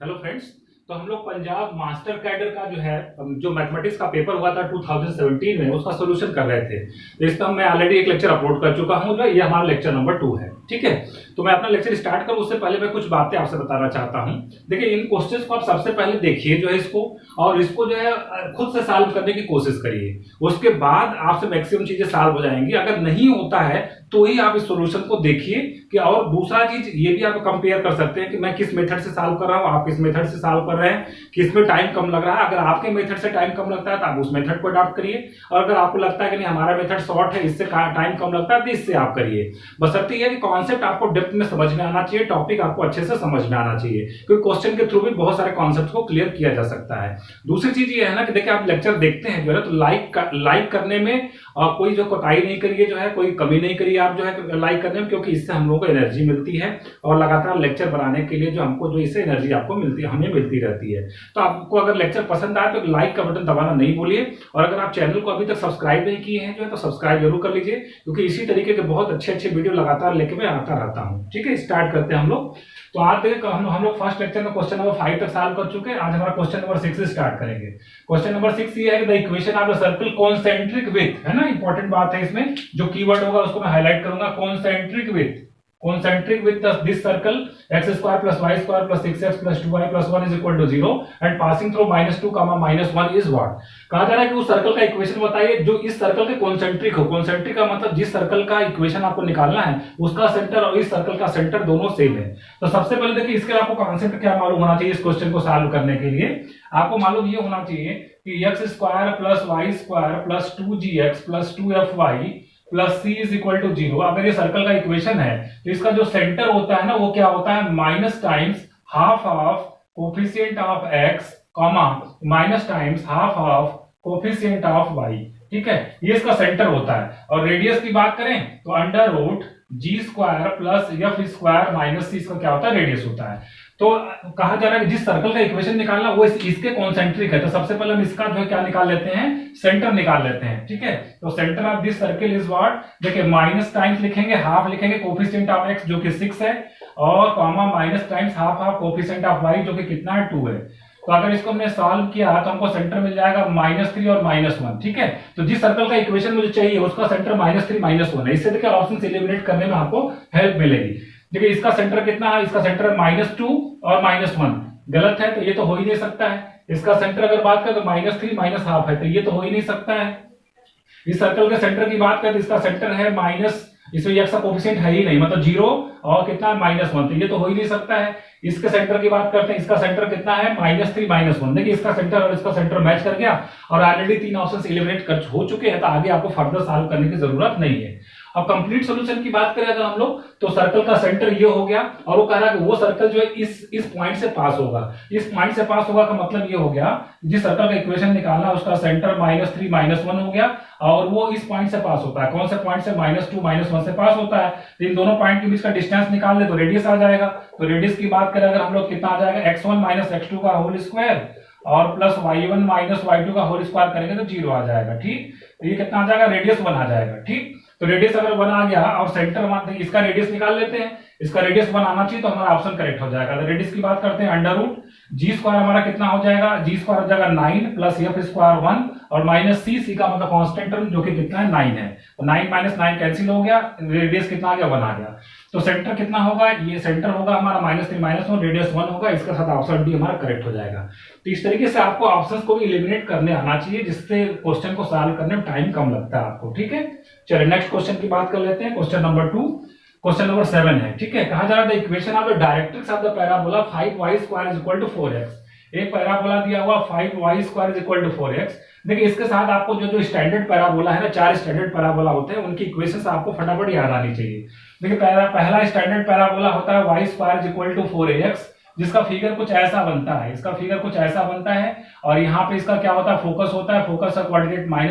Hello friends. तो हम लोग पंजाब मास्टर कैडर का जो मैथमेटिक्स का पेपर हुआ था 2017 में उसका सोल्यूशन कर रहे थे। तो इसका मैं ऑलरेडी एक लेक्चर अपलोड कर चुका हूँ। ये हमारा लेक्चर नंबर 2 है। ठीक है, तो मैं अपना लेक्चर स्टार्ट करूँ उससे पहले मैं कुछ बातें आपसे बताना चाहता हूँ। देखिए, इन क्वेश्चंस को आप सबसे पहले देखिए जो है इसको, और इसको जो है खुद से सॉल्व करने की कोशिश करिए। उसके बाद आपसे मैक्सिमम चीजें सॉल्व हो जाएंगी। अगर नहीं होता है तो ही आप इस सॉल्यूशन को देखिए कि, और दूसरा चीज ये भी आप कंपेयर कर सकते हैं कि मैं किस मेथड से सॉल्व कर रहा हूं, आप किस मेथड से सॉल्व कर रहे हैं, किसमें टाइम कम लग रहा है। अगर आपके मेथड से टाइम कम लगता है तो आप उस मेथड को अडॉप्ट करिए, और अगर आपको लगता है कि नहीं हमारा मेथड शॉर्ट है, इससे टाइम कम लगता है, तो इससे आप करिए। बशर्ते ये कि कॉन्सेप्ट आपको डेप्थ में समझ में आना चाहिए, टॉपिक आपको अच्छे से समझ में आना चाहिए, क्योंकि क्वेश्चन के थ्रू भी बहुत सारे कॉन्सेप्ट को क्लियर किया जा सकता है। दूसरी चीज ये है ना कि देखिए, आप लेक्चर देखते हैं जो है, तो लाइक करने में कोई जो कोताही नहीं करिए, जो है कोई कमी नहीं करिए आप जो है लाइक करने में, क्योंकि इससे हम लोगों को एनर्जी मिलती है, और लगातार लेक्चर बनाने के लिए जो हमको जो इससे एनर्जी आपको मिलती है, हमें मिलती रहती है। तो आपको अगर लेक्चर पसंद आए तो लाइक का बटन दबाना नहीं भूलिए, और अगर आप चैनल को अभी तक सब्सक्राइब नहीं किए हैं जो है तो सब्सक्राइब जरूर कर लीजिए, क्योंकि इसी तरीके के बहुत अच्छे अच्छे वीडियो लगातार लेके मैं आता रहता हूँ। ठीक है, स्टार्ट करते हैं हम लोग। तो आज देखिए, हम लोग फर्स्ट लेक्चर में क्वेश्चन नंबर 5 तक सॉल्व कर चुके हैं। आज हमारा क्वेश्चन नंबर 6 से स्टार्ट करेंगे। क्वेश्चन नंबर 6 ये है कि the equation of the circle concentric with, है ना, इंपॉर्टेंट बात है इसमें, जो कीवर्ड होगा उसको मैं हाईलाइट करूंगा। Concentric with this circle x square plus Y square plus 6x plus 2y plus 1 is equal to 0 and passing through -2 -1 is what. कहा जा रहा है कि उस सर्कल का इक्वेशन बताइए जो इस सर्कल के कॉन्सेंट्रिक हो। कॉन्सेंट्रिक का मतलब जिस सर्कल का इक्वेशन आपको निकालना है उसका सेंटर और इस सर्कल का सेंटर दोनों सेम है। तो सबसे पहले देखिए, इसके आपको कॉन्सेप्ट क्या मालूम होना चाहिए इस क्वेश्चन को सॉल्व करने के लिए। आपको मालूम ये होना चाहिए कि x square plus Y square plus 2gx plus 2fy plus C is equal to 0। अगर ये सर्कल का इक्वेशन है तो इसका जो सेंटर होता है ना वो क्या होता है, minus times half of coefficient of x comma minus times half of coefficient of y। ठीक है, ये इसका सेंटर होता है। और रेडियस की बात करें तो under root G square plus F square minus C इसका क्या होता है, रेडियस होता है। तो कहा जा रहा है कि जिस सर्कल का इक्वेशन निकालना वो इसके कॉन्सेंट्रिक है, तो सबसे पहले हम इसका जो है क्या निकाल लेते हैं, सेंटर निकाल लेते हैं। ठीक है, तो centre of this circle is what, देखिए माइनस टाइम्स लिखेंगे, हाफ लिखेंगे कोफिशिएंट ऑफ x जो कि 6 है, और comma minus times half of coefficient of y जो कि कितना है, 2 है। तो अगर इसको हमने सॉल्व किया तो हमको सेंटर मिल जाएगा -3 और -1। ठीक है, तो जिस सर्कल का इक्वेशन मुझे चाहिए उसका सेंटर -3 -1 है। इससे देखिए ऑप्शन एलिमिनेट करने में आपको हेल्प मिलेगी। देखिए, इसका सेंटर कितना है, इसका सेंटर है -2 और -1। गलत है, तो ये तो हो ही नहीं सकता है। इसका सेंटर अगर बात करें तो -3 माइनस हाफ है, तो ये तो हो ही नहीं सकता है। इस सर्कल के सेंटर की बात करें तो इसका सेंटर है माइनस, इसमें x का कोफिशिएंट है ही नहीं, मतलब 0 और कितना है -1, तो ये तो हो ही नहीं सकता है। इसके सेंटर की बात करते हैं, इसका सेंटर कितना है, -3 -1। देखिए, इसका सेंटर और इसका सेंटर मैच कर गया, और ऑलरेडी 3 ऑप्शंस एलिमिनेट कर हो चुके हैं, तो आगे आपको फर्दर सॉल्व करने की जरूरत नहीं है। अब कंप्लीट सॉल्यूशन की बात करें अगर हम लोग, तो सर्कल का सेंटर ये हो गया, और वो कह रहा है कि वो सर्कल जो है इस पॉइंट से पास होगा। इस पॉइंट से पास होगा का मतलब ये हो गया, जिस सर्कल का इक्वेशन निकालना उसका सेंटर -3 -1 हो गया, और वो इस पॉइंट से पास होता है। कौन से पॉइंट से, -2 -1 से पास होता है। तो इन दोनों पॉइंट के बीच का डिस्टेंस निकाल ले तो रेडियस आ जाएगा। तो रेडियस की बात करें अगर हम लोग, कितना आ जाएगा, x1 - x2 का होल स्क्वायर और प्लस y1 - y2 का होल स्क्वायर करेंगे तो 0 आ जाएगा। ठीक, तो ये कितना आ जाएगा, रेडियस 1 आ जाएगा। ठीक, तो रेडियस अगर 1 आ गया और सेंटर मानते हैं, इसका रेडियस निकाल लेते हैं, इसका रेडियस 1 आना चाहिए तो हमारा ऑप्शन करेक्ट हो जाएगा। तो रेडियस की बात करते हैं, अंडर रूट जी स्क्वायर हमारा कितना हो जाएगा, जी स्क्वायर हो जाएगा 9 प्लस एफ स्क्वायर 1 और माइनस सी का मतलब कांस्टेंट टर्म जो कि कितना है, 9 है। तो 9 - 9 कैंसिल हो गया, रेडियस कितना आ गया, 1 आ गया। तो सेंटर कितना होगा, ये सेंटर होगा हमारा -3 -1, रेडियस 1 होगा, इसके साथ ऑप्शन डी हमारा करेक्ट हो जाएगा। तो इस तरीके से आपको ऑप्शंस को भी एलिमिनेट करने आना चाहिए, जिससे क्वेश्चन को सॉल्व करने में टाइम कम लगता है आपको। ठीक है, चलिए नेक्स्ट क्वेश्चन की बात कर लेते हैं। क्वेश्चन नंबर 2, क्वेश्चन नंबर 7 है। ठीक है, कहा जा रहा है the equation of the directrix of the parabola 5y square is equal to 4x। एक पैराबोला दिया हुआ 5y square is equal to 4x। देखिए, इसके साथ आपको जो स्टैंडर्ड पैराबोला है ना, 4 स्टैंडर्ड पैराबोला होते हैं, उनकी इक्वेशंस आपको फटाफट याद आनी चाहिए। देखिए, पहला स्टैंडर्ड पैराबोला होता है y square is equal to 4ax, जिसका फिगर कुछ ऐसा बनता है, इसका फिगर कुछ ऐसा बनता है, और यहाँ पे इसका क्या होता है, फोकस होता है, फोकस का कोऑर्डिनेट -a,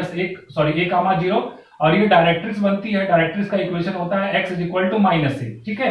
0, और ये डायरेक्ट्रिक्स बनती है। डायरेक्ट्रिक्स का इक्वेशन होता है x is equal to -a। ठीक है,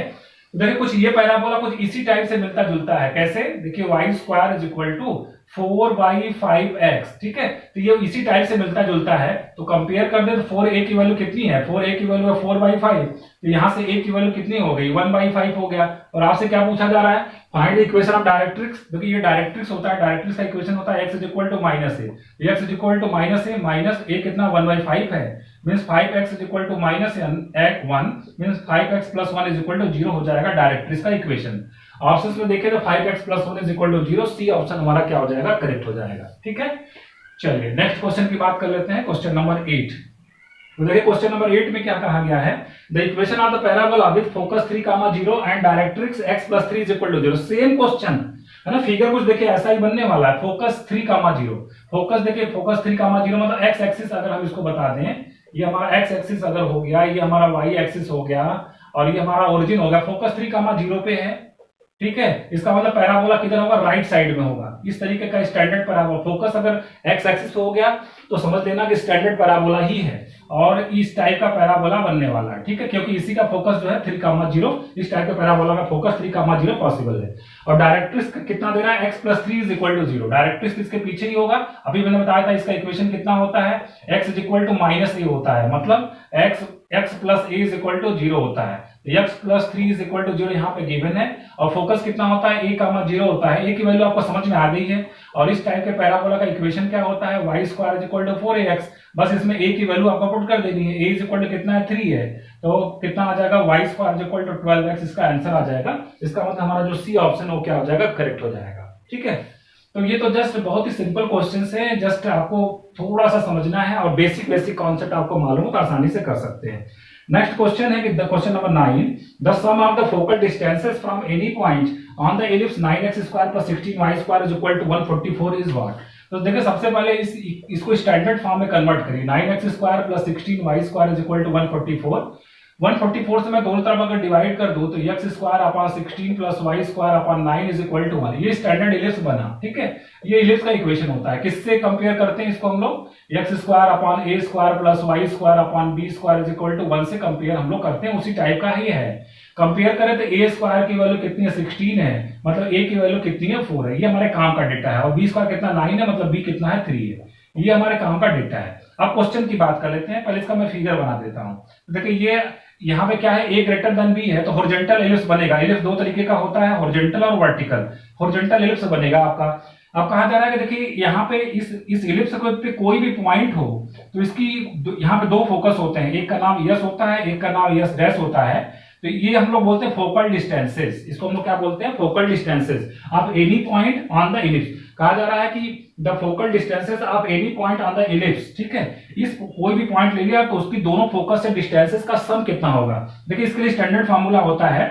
देखिए कुछ ये पैराबोला कुछ इसी टाइप से मिलता जुलता है। कैसे? देखिए Y square is equal to 4/5x, ठीक है, तो ये इसी टाइप से मिलता जुलता है। तो कंपेयर कर दे तो 4a की वैल्यू कितनी है? 4a की वैल्यू है 4/5, तो यहां से a की वैल्यू कितनी हो गई? 1/5 हो गया। और आपसे क्या पूछा जा रहा है? Find equation of directrix. देखिए ये डायरेक्ट्रिक्स होता है, डायरेक्ट्रिक्स का इक्वेशन होता है x is equal to minus A. x is equal to minus A, minus A कितना? 1/5 है, means 5x is equal to minus 1 means 5x plus 1 is equal to 0 हो जाएगा डायरेक्ट्रिक्स का इक्वेशन। ऑप्शंस में देखें तो 5x plus 1 is equal to 0, C option हमारा क्या हो जाएगा? करेक्ट हो जाएगा। ठीक है, चलिए नेक्स्ट क्वेश्चन की बात कर लेते हैं, क्वेश्चन नंबर 8। तो देखिए क्वेश्चन नंबर 8 में क्या कहा गया है? The equation of the parabola with focus 3, 0 and directrix x plus 3 is equal to 0। Same question है ना, फिगर कुछ देखिए ऐसा ही बनने वाला है। फोकस 3, 0, फोकस देखिए फोकस 3, 0 मतलब x एक्सिस अगर हम इसको बता दें, ये हमारा x एक्सिस अगर हो गया, ये हमारा y एक्सिस हो गया और ये हमारा ओरिजिन हो गया। फोकस 3, 0 पे है, ठीक है, इसका मतलब पैराबोला किधर होगा? राइट साइड में होगा। इस तरीके का स्टैंडर्ड पैराबोला, फोकस अगर एक्स एक्सिस हो गया तो समझ लेना कि स्टैंडर्ड पैराबोला ही है और इस टाइप का पैराबोला बनने वाला है। ठीक है, क्योंकि इसी का फोकस जो है 3, 0, इस टाइप का पैराबोला का फोकस 3, 0 पॉसिबल है। और डायरेक्ट्रिक्स कितना दे रहा है? x plus 3 is equal to 0। Directrix किसके पीछे ही होगा? अभी मैंने बताया था इसका इक्वेशन कितना होता है? x is equal to minus A होता है, मतलब x plus A is equal to 0 होता है। x plus 3 is equal to 0 यहाँ पे गिवन है। और फोकस कितना होता है? a, 0 होता है। a की वैल्यू आपको समझ में आ गई है। और इस टाइप के पैराबोला का इक्वेशन क्या होता है? y square is equal to 4ax। बस इसमें a की वैल्यू आपको पुट कर देनी है। a इज इक्वल टू कितना है? 3 है, तो कितना आ जाएगा? y square is equal to 12x, इसका आंसर आ जाएगा। इसका मतलब हमारा जो सी ऑप्शन है वो क्या हो जाएगा? करेक्ट हो जाएगा। ठीक है, तो ये तो जस्ट बहुत ही सिंपल क्वेश्चंस है, जस्ट आपको थोड़ा सा समझना है और बेसिक कॉन्सेप्ट आपको मालूम हो तो आसानी से कर सकते हैं। नेक्स्ट क्वेश्चन है कि question number 9, the sum of the focal distances from any point on the ellipse 9x square plus 16y square is equal to 144 is what? तो देखिए सबसे पहले इसको स्टैंडर्ड फॉर्म में कन्वर्ट करिए। 9x square plus 16y square is equal to 144 से मैं दोनों तरफ अगर डिवाइड कर दूं तो x square upon 16 plus y square upon 9 is equal to 1। ये स्टैंडर्ड इलिप्स बना। ठीक है, ये इलिप्स का इक्वेशन होता है। किससे कंपेयर करते हैं इसको हम लोग? x square upon a square plus y square upon b square is equal to 1 से कंपेयर हम लोग करते हैं, उसी टाइप का ही है। कंपेयर करें तो a स्क्वायर की वैल्यू कितनी है? 16 है, मतलब a की वैल्यू कितनी है? 4 है। ये हमारे काम का डेटा है। और b स्क्वायर कितना? 9 है, मतलब b कितना है? 3 है। ये हमारे काम का डेटा है। अब क्वेश्चन की बात कर लेते हैं। पहले इसका मैं फिगर बना देता हूं। देखिए ये यहाँ पे क्या है? a ग्रेटर देन b है, तो हॉरिजॉन्टल एलिप्स बनेगा। एलिप्स दो तरीके का होता है, हॉरिजॉन्टल और वर्टिकल। हॉरिजॉन्टल एलिप्स बनेगा आपका। अब कहा जा रहा है कि देखिए यहाँ पे इस एलिप्स पे कोई भी पॉइंट हो तो इसकी यहाँ पे दो फोकस होते हैं, एक का नाम यस होता है, एक का नाम यस डैश होता है। तो ये हम लोग बोलते हैं फोकल डिस्टेंसेस। इसको हम लोग क्या बोलते हैं? Focal distances of any point on the ellipse. कहा जा रहा है कि the focal distances of any point on the ellipse. ठीक है, इस कोई भी पॉइंट ले लिया तो उसकी दोनों फोकस से डिस्टेंसेस का सम कितना होगा? देखिए इसके लिए स्टैंडर्ड फार्मूला होता है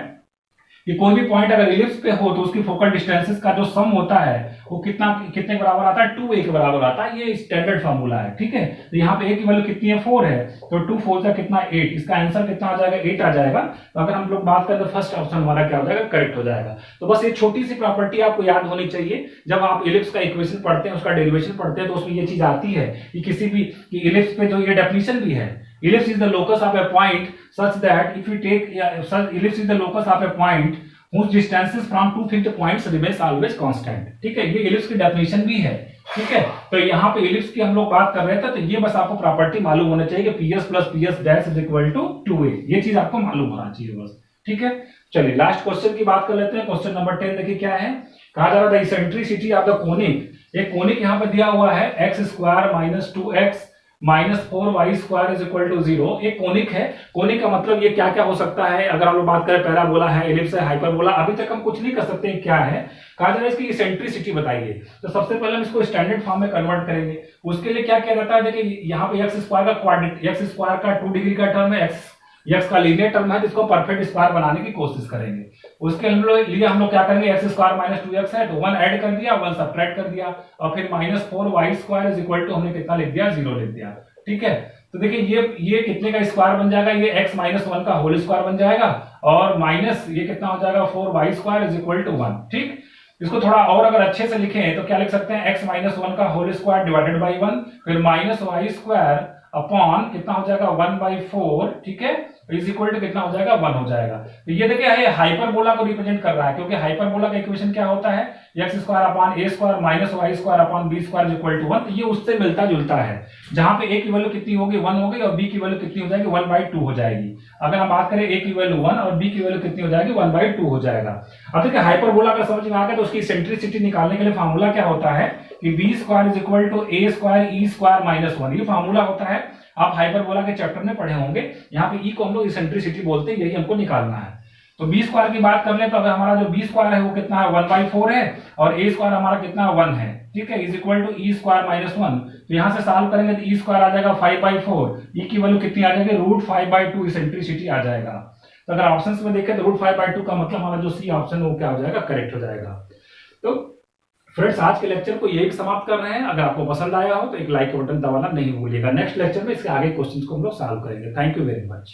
कि कोई भी पॉइंट अगर एलिप्स पे हो तो उसकी फोकल डिस्टेंसेस का जो सम होता है वो कितने के बराबर आता है? 2a के बराबर आता है। ये स्टैंडर्ड फार्मूला है। ठीक है, तो यहाँ पे a की वैल्यू कितनी है? 4 है, तो 2 4 का कितना? 8। इसका आंसर कितना आ जाएगा? 8 आ जाएगा। तो अगर हम लोग बात करें तो फर्स्ट ऑप्शन हमारा क्या हो जाएगा? करेक्ट हो जाएगा। तो बस एक छोटी सी प्रॉपर्टी आपको याद होनी चाहिए, जब आप एलिप्स का इक्वेशन पढ़ते हैं, उसका डेरिवेशन पढ़ते हैं, तो उसमें ये चीज आती है कि किसी भी एलिप्स पे जो ये डेफिनेशन भी है, ellipse is the locus of a point such that if you take ellipse is the locus of a point whose distances from two fixed points remains always constant। ठीक है, ये ellipse की definition भी है। ठीक है, तो यहाँ पे ellipse की हम लोग बात कर रहे थे, तो ये बस आपको प्रॉपर्टी मालूम होना चाहिए कि ps plus ps dash is equal to 2a। ये चीज आपको मालूम होना चाहिए बस। ठीक है, चलिए लास्ट क्वेश्चन की बात कर लेते हैं। क्वेश्चन नंबर 10 देखिए क्या है? कहा जा रहा था इसेंट्रिसिटी ऑफ द कोनिक। एक कोनिक यहाँ पे दिया हुआ है x square minus 2x minus 4y square is equal to 0। एक कोनिक है। कोनिक का मतलब ये क्या क्या हो सकता है? अगर हम लोग बात करें पैराबोला है, एलिप्स है, हाइपरबोला, अभी तक हम कुछ नहीं कर सकते क्या है। कहा जा रहा है इसकी इसेंट्रिसिटी बताइए। तो सबसे पहले हम इसको स्टैंडर्ड फॉर्म में कन्वर्ट करेंगे। उसके लिए क्या किया जाता है? देखिए यहाँ पे एक्स स्क्वायर का क्वाड्रेटिक, एक्स स्क्वायर का 2 डिग्री का टर्म है, एक्स का लीनियर टर्म है, जिसको परफेक्ट स्क्वायर बनाने की कोशिश करेंगे। उसके लिए हम लोग क्या करेंगे? एक्स स्क्वायर माइनस 2x है, तो 1 ऐड कर दिया, 1 सब्ट्रैक्ट कर दिया, और फिर minus 4y square is equal to हमने कितना लिख दिया? 0 लिख दिया। ठीक है, तो देखिए ये कितने का स्क्वायर बन जाएगा? ये x माइनस 1 का होल स्क्वायर बन जाएगा, और माइनस ये कितना हो जाएगा? 4y square is equal to 1। ठीक, इसको थोड़ा और अगर अच्छे से लिखें तो क्या लिख सकते हैं? x माइनस 1 का होल स्क्वायर डिवाइडेड बाई 1, फिर माइनस y स्क्वायर अपॉन कितना हो जाएगा? 1/4। ठीक है, इज इक्वल टू कितना हो जाएगा 1 हो जाएगा। तो ये देखिए ये हाइपरबोला को रिप्रेजेंट कर रहा है, क्योंकि हाइपरबोला का इक्वेशन क्या होता है, X square upon A square minus Y square upon B square equal to 1। तो ये उससे मिलता जुलता है, जहां पे ए की वैल्यू कितनी होगी 1 होगी और बी की वैल्यू कितनी हो जाएगी 1/2 हो जाएगी। अगर हम बात करें ए की वैल्यू 1 और बी की वैल्यू कितनी हो जाएगी 1/2 हो जाएगा। अब देखिए हाइपरबोला का समझ में आ गया, तो उसकी इसेंट्रिसिटी निकालने के लिए फार्मूला क्या होता है कि B square is equal to A square E square minus 1, ये फार्मूला होता है। आप हाइपरबोला के चैप्टर में पढ़े होंगे। यहाँ पे ई को हम लोग इसेंट्रिसिटी बोलते हैं, यही हमको निकालना है। तो बी स्क्वायर की बात कर ले तो अगर हमारा जो बी स्क्वायर है वो कितना है 1/4 है और ए स्क्वायर हमारा कितना 1 है, ठीक है, is equal to E square minus 1। तो यहां से सॉल्व करेंगे तो ई स्क्वायर आ जाएगा 5/4, ई की वैल्यू कितनी आ जाएगी √5/2 इसेंट्रिसिटी आ जाएगा। तो अगर ऑप्शंस में देखें तो √5/2 का मतलब हमारा जो सी ऑप्शन है वो क्या हो जाएगा, करेक्ट हो जाएगा। तो फ्रेंड्स आज के लेक्चर को यही समाप्त कर रहे हैं। अगर आपको पसंद आया हो तो एक लाइक बटन दबाना नहीं भूलिएगा। नेक्स्ट लेक्चर में इसके आगे क्वेश्चंस को हम लोग सॉल्व करेंगे। Thank you very much.